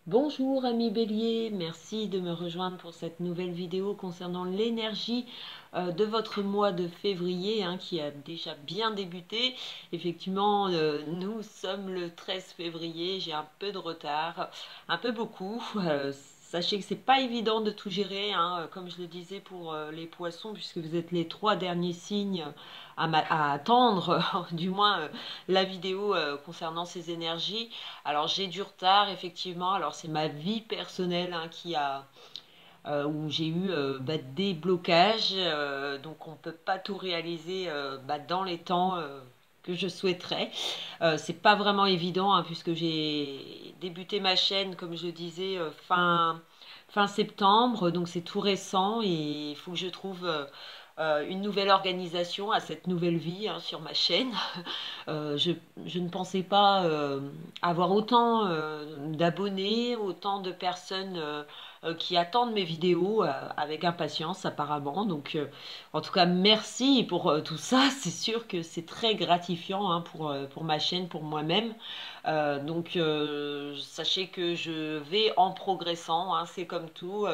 Bonjour amis Bélier, merci de me rejoindre pour cette nouvelle vidéo concernant l'énergie de votre mois de février qui a déjà bien débuté. Effectivement, nous sommes le 13 février, j'ai un peu de retard, un peu beaucoup. Sachez que c'est pas évident de tout gérer, comme je le disais pour les poissons, puisque vous êtes les trois derniers signes à attendre, du moins la vidéo concernant ces énergies. Alors j'ai du retard, effectivement. Alors c'est ma vie personnelle où j'ai eu des blocages, donc on ne peut pas tout réaliser dans les temps que je souhaiterais. C'est pas vraiment évident puisque j'ai débuté ma chaîne, comme je le disais, fin septembre, donc c'est tout récent et il faut que je trouve une nouvelle organisation à cette nouvelle vie sur ma chaîne. Euh, je, je ne pensais pas avoir autant d'abonnés, autant de personnes qui attendent mes vidéos avec impatience apparemment. Donc en tout cas merci pour tout ça. C'est sûr que c'est très gratifiant pour ma chaîne, pour moi-même. Donc sachez que je vais en progressant, c'est comme tout.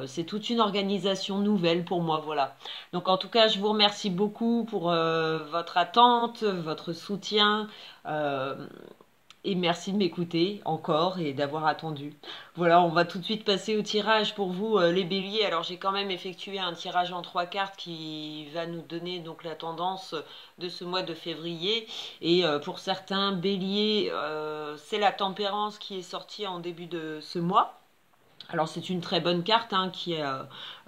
C'est toute une organisation nouvelle pour moi, voilà. Donc en tout cas, je vous remercie beaucoup pour votre attente, votre soutien. euh, et merci de m'écouter encore et d'avoir attendu. Voilà, on va tout de suite passer au tirage pour vous, les béliers. Alors j'ai quand même effectué un tirage en trois cartes qui va nous donner donc la tendance de ce mois de février. Et pour certains béliers, c'est la tempérance qui est sortie en début de ce mois. Alors c'est une très bonne carte qui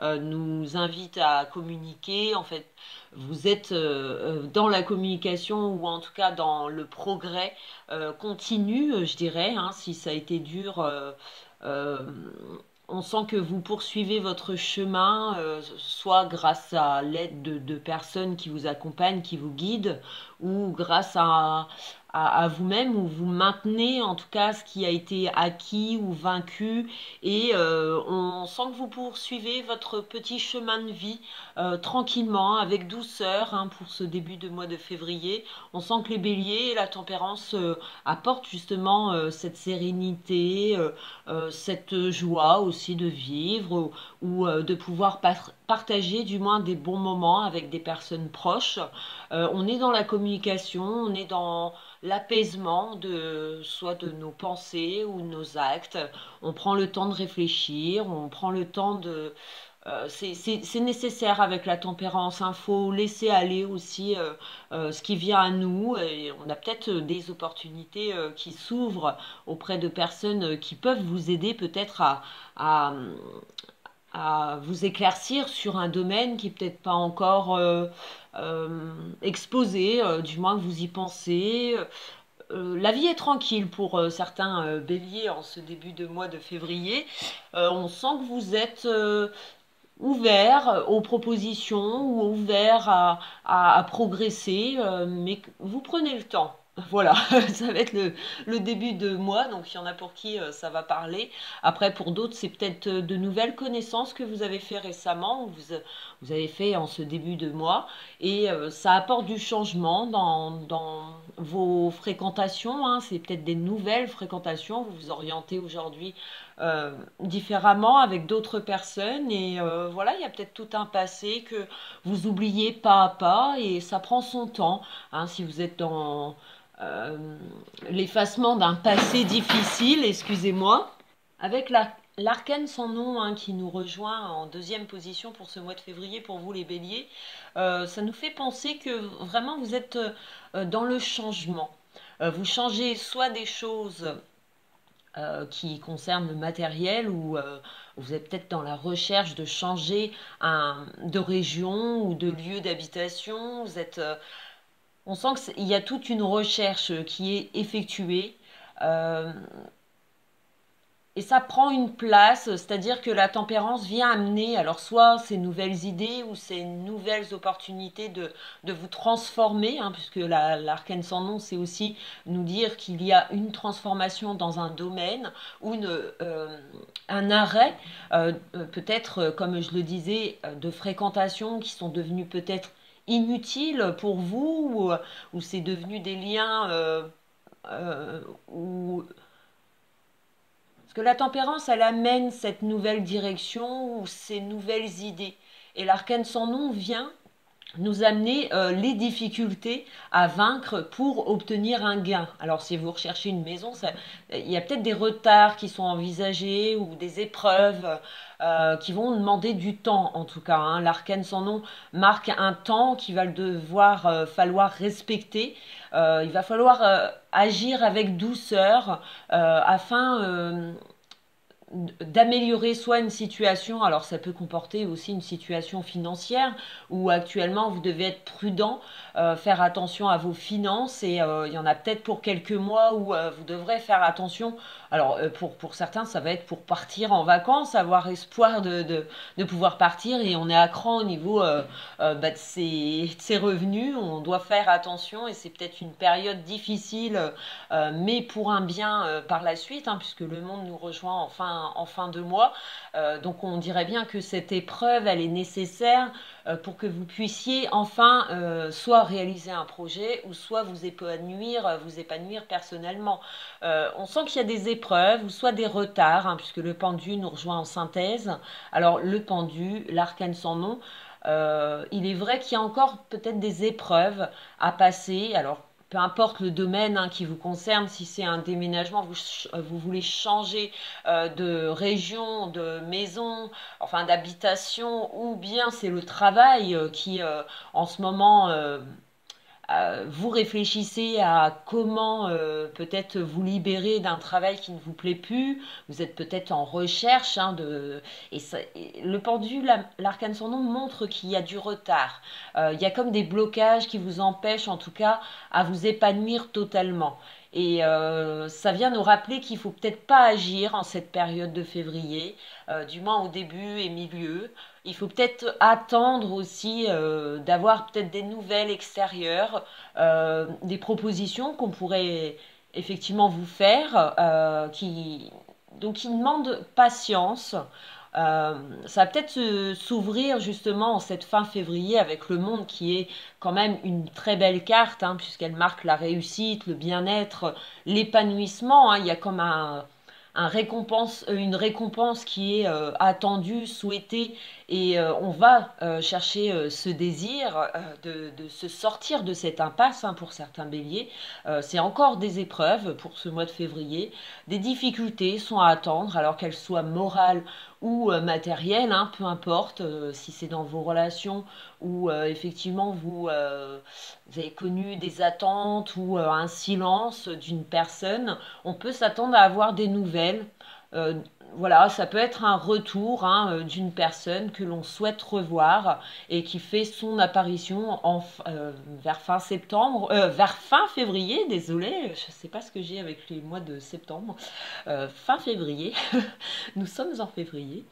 nous invite à communiquer. En fait, vous êtes dans la communication ou en tout cas dans le progrès continu, je dirais. Si ça a été dur, euh, on sent que vous poursuivez votre chemin, soit grâce à l'aide de personnes qui vous accompagnent, qui vous guident, ou grâce à vous-même, où vous maintenez en tout cas ce qui a été acquis ou vaincu. Et on sent que vous poursuivez votre petit chemin de vie tranquillement, avec douceur, pour ce début de mois de février. On sent que les béliers et la tempérance apportent justement cette sérénité, cette joie aussi de vivre ou de pouvoir partager du moins des bons moments avec des personnes proches. On est dans la communication, on est dans l'apaisement de soit de nos pensées ou de nos actes. On prend le temps de réfléchir, on prend le temps de c'est nécessaire avec la tempérance. Il faut laisser aller aussi ce qui vient à nous. Et on a peut-être des opportunités qui s'ouvrent auprès de personnes qui peuvent vous aider peut-être à, à vous éclaircir sur un domaine qui est peut-être pas encore exposé, du moins que vous y pensez. La vie est tranquille pour certains béliers en ce début de mois de février. On sent que vous êtes ouvert aux propositions ou ouvert à progresser, mais vous prenez le temps. Voilà, ça va être le début de mois, donc il y en a pour qui ça va parler. Après, pour d'autres, c'est peut-être de nouvelles connaissances que vous avez fait récemment, ou vous avez fait en ce début de mois, et ça apporte du changement dans vos fréquentations. C'est peut-être des nouvelles fréquentations, vous vous orientez aujourd'hui différemment avec d'autres personnes et voilà, il y a peut-être tout un passé que vous oubliez pas à pas et ça prend son temps. Si vous êtes dans euh, l'effacement d'un passé difficile, excusez-moi, avec l'arcane sans nom qui nous rejoint en deuxième position pour ce mois de février pour vous les béliers, ça nous fait penser que vraiment vous êtes dans le changement. Vous changez soit des choses qui concerne le matériel ou vous êtes peut-être dans la recherche de changer de région ou de lieu d'habitation. On sent qu'il y a toute une recherche qui est effectuée. Euh, et ça prend une place, c'est-à-dire que la tempérance vient amener, alors soit ces nouvelles idées ou ces nouvelles opportunités de vous transformer, puisque l'arcane sans nom, c'est aussi nous dire qu'il y a une transformation dans un domaine ou un arrêt, peut-être, comme je le disais, de fréquentations qui sont devenues peut-être inutiles pour vous, ou c'est devenu des liens où Parce que la tempérance, elle amène cette nouvelle direction ou ces nouvelles idées. Et l'arcane sans nom vient nous amener les difficultés à vaincre pour obtenir un gain. Alors si vous recherchez une maison, il y a peut-être des retards qui sont envisagés ou des épreuves qui vont demander du temps en tout cas. Hein. L'arcane sans nom marque un temps qu'il va devoir falloir respecter. Il va falloir agir avec douceur afin d'améliorer soit une situation, alors ça peut comporter aussi une situation financière où actuellement vous devez être prudent, faire attention à vos finances et il y en a peut-être pour quelques mois où vous devrez faire attention. Alors pour certains ça va être pour partir en vacances, avoir espoir de pouvoir partir et on est à cran au niveau de ses revenus, on doit faire attention et c'est peut-être une période difficile mais pour un bien par la suite, hein, puisque le monde nous rejoint en fin de mois. Donc on dirait bien que cette épreuve, elle est nécessaire pour que vous puissiez enfin soit réaliser un projet ou soit vous épanouir personnellement. On sent qu'il y a des épreuves ou soit des retards, hein, puisque le pendu nous rejoint en synthèse. Alors le pendu, l'arcane sans nom, il est vrai qu'il y a encore peut-être des épreuves à passer. Alors peu importe le domaine hein, qui vous concerne, si c'est un déménagement, vous voulez changer de région, de maison, enfin d'habitation, ou bien c'est le travail qui en ce moment vous réfléchissez à comment peut-être vous libérer d'un travail qui ne vous plaît plus. Vous êtes peut-être en recherche hein, et le pendule, l'arcane sans nom montre qu'il y a du retard. Il y a comme des blocages qui vous empêchent en tout cas à vous épanouir totalement. Et ça vient nous rappeler qu'il faut peut-être pas agir en cette période de février, du moins au début et milieu. Il faut peut-être attendre aussi d'avoir peut-être des nouvelles extérieures, des propositions qu'on pourrait effectivement vous faire, donc qui demandent patience. Ça va peut-être s'ouvrir justement en cette fin février avec le monde qui est quand même une très belle carte, hein, puisqu'elle marque la réussite, le bien-être, l'épanouissement. Hein. Il y a comme une récompense qui est attendue, souhaitée, et on va chercher ce désir de se sortir de cette impasse hein, pour certains béliers. C'est encore des épreuves pour ce mois de février. Des difficultés sont à attendre, alors qu'elles soient morales ou matérielles, hein, peu importe si c'est dans vos relations ou effectivement vous avez connu des attentes ou un silence d'une personne, on peut s'attendre à avoir des nouvelles. Euh, voilà, ça peut être un retour hein, d'une personne que l'on souhaite revoir et qui fait son apparition vers fin septembre, vers fin février, désolé, je ne sais pas ce que j'ai avec les mois de septembre, fin février, nous sommes en février.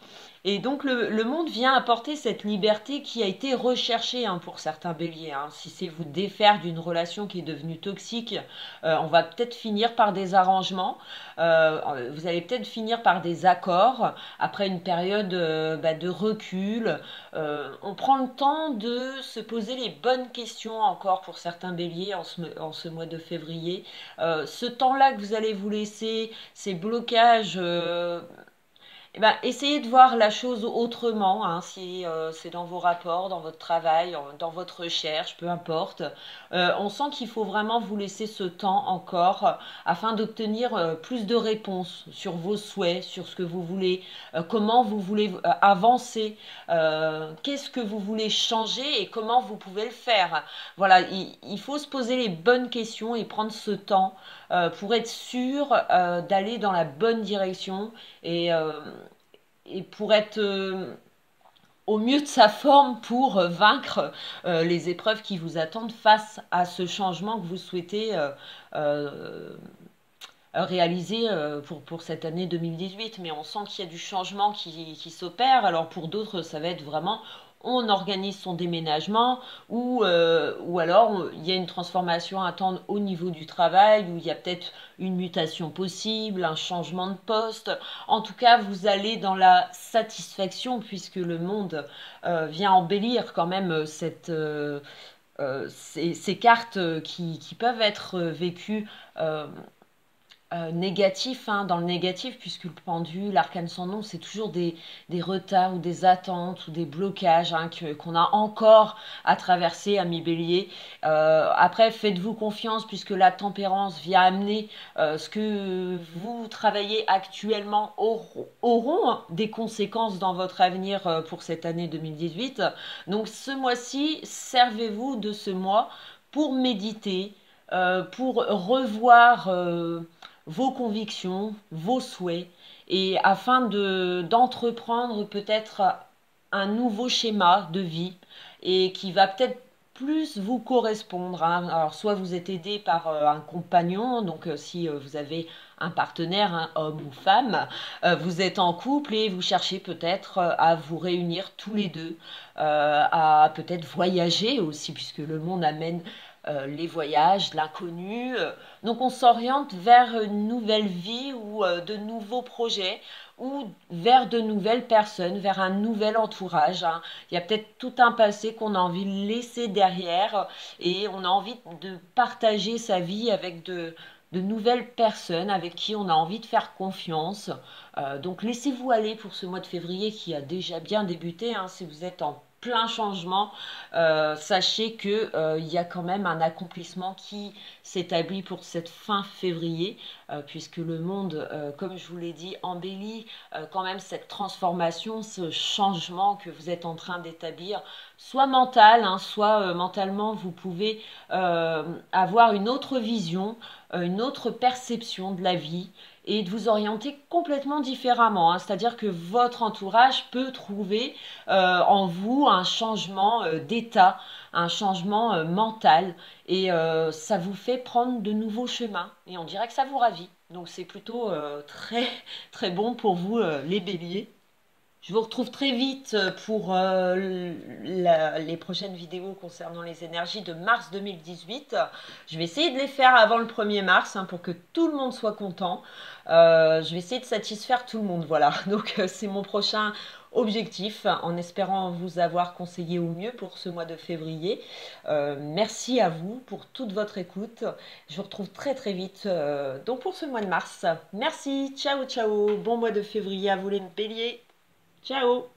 Et donc le monde vient apporter cette liberté qui a été recherchée hein, pour certains béliers. Hein. Si c'est vous défaire d'une relation qui est devenue toxique, on va peut-être finir par des arrangements, vous allez peut-être finir par des accords après une période de recul. On prend le temps de se poser les bonnes questions encore pour certains béliers en ce mois de février. Ce temps-là que vous allez vous laisser, ces blocages eh ben, essayez de voir la chose autrement, hein, si c'est dans vos rapports, dans votre travail, dans votre recherche, peu importe. On sent qu'il faut vraiment vous laisser ce temps encore afin d'obtenir plus de réponses sur vos souhaits, sur ce que vous voulez, comment vous voulez avancer, qu'est-ce que vous voulez changer et comment vous pouvez le faire. Voilà, il faut se poser les bonnes questions et prendre ce temps pour être sûr d'aller dans la bonne direction et pour être au mieux de sa forme pour vaincre les épreuves qui vous attendent face à ce changement que vous souhaitez euh, réaliser pour cette année 2018. Mais on sent qu'il y a du changement qui s'opère. Alors pour d'autres, ça va être vraiment on organise son déménagement ou alors il y a une transformation à attendre au niveau du travail où il y a peut-être une mutation possible, un changement de poste. En tout cas, vous allez dans la satisfaction puisque le monde vient embellir quand même ces cartes qui peuvent être vécues négatif, hein, dans le négatif, puisque le pendu, l'arcane sans nom, c'est toujours des retards ou des attentes ou des blocages, hein, qu'on a encore à traverser, ami Bélier. Après, faites-vous confiance, puisque la tempérance vient amener ce que vous travaillez actuellement auront des conséquences dans votre avenir pour cette année 2018. Donc ce mois-ci, servez-vous de ce mois pour méditer, pour revoir vos convictions, vos souhaits, et afin d'entreprendre peut-être un nouveau schéma de vie et qui va peut-être plus vous correspondre, hein. Alors soit vous êtes aidé par un compagnon, donc si vous avez un partenaire, un homme ou femme, vous êtes en couple et vous cherchez peut-être à vous réunir tous les deux, à peut-être voyager aussi, puisque le monde amène les voyages, l'inconnu. Donc on s'oriente vers une nouvelle vie ou de nouveaux projets ou vers de nouvelles personnes, vers un nouvel entourage, hein. Il y a peut-être tout un passé qu'on a envie de laisser derrière et on a envie de partager sa vie avec de nouvelles personnes avec qui on a envie de faire confiance. Donc laissez-vous aller pour ce mois de février qui a déjà bien débuté, hein. Si vous êtes en plein changement, sachez que il y a quand même un accomplissement qui s'établit pour cette fin février, puisque le monde, comme je vous l'ai dit, embellit quand même cette transformation, ce changement que vous êtes en train d'établir, soit mental, hein, soit mentalement, vous pouvez avoir une autre vision, une autre perception de la vie et de vous orienter complètement différemment, hein. C'est-à-dire que votre entourage peut trouver en vous un changement d'état, un changement mental et ça vous fait prendre de nouveaux chemins et on dirait que ça vous ravit. Donc c'est plutôt très très bon pour vous les béliers. Je vous retrouve très vite pour les prochaines vidéos concernant les énergies de mars 2018. Je vais essayer de les faire avant le 1er mars, hein, pour que tout le monde soit content. Je vais essayer de satisfaire tout le monde, voilà. Donc c'est mon prochain objectif, en espérant vous avoir conseillé au mieux pour ce mois de février. Merci à vous pour toute votre écoute. Je vous retrouve très très vite donc pour ce mois de mars. Merci, ciao ciao, bon mois de février à vous les béliers. Ciao!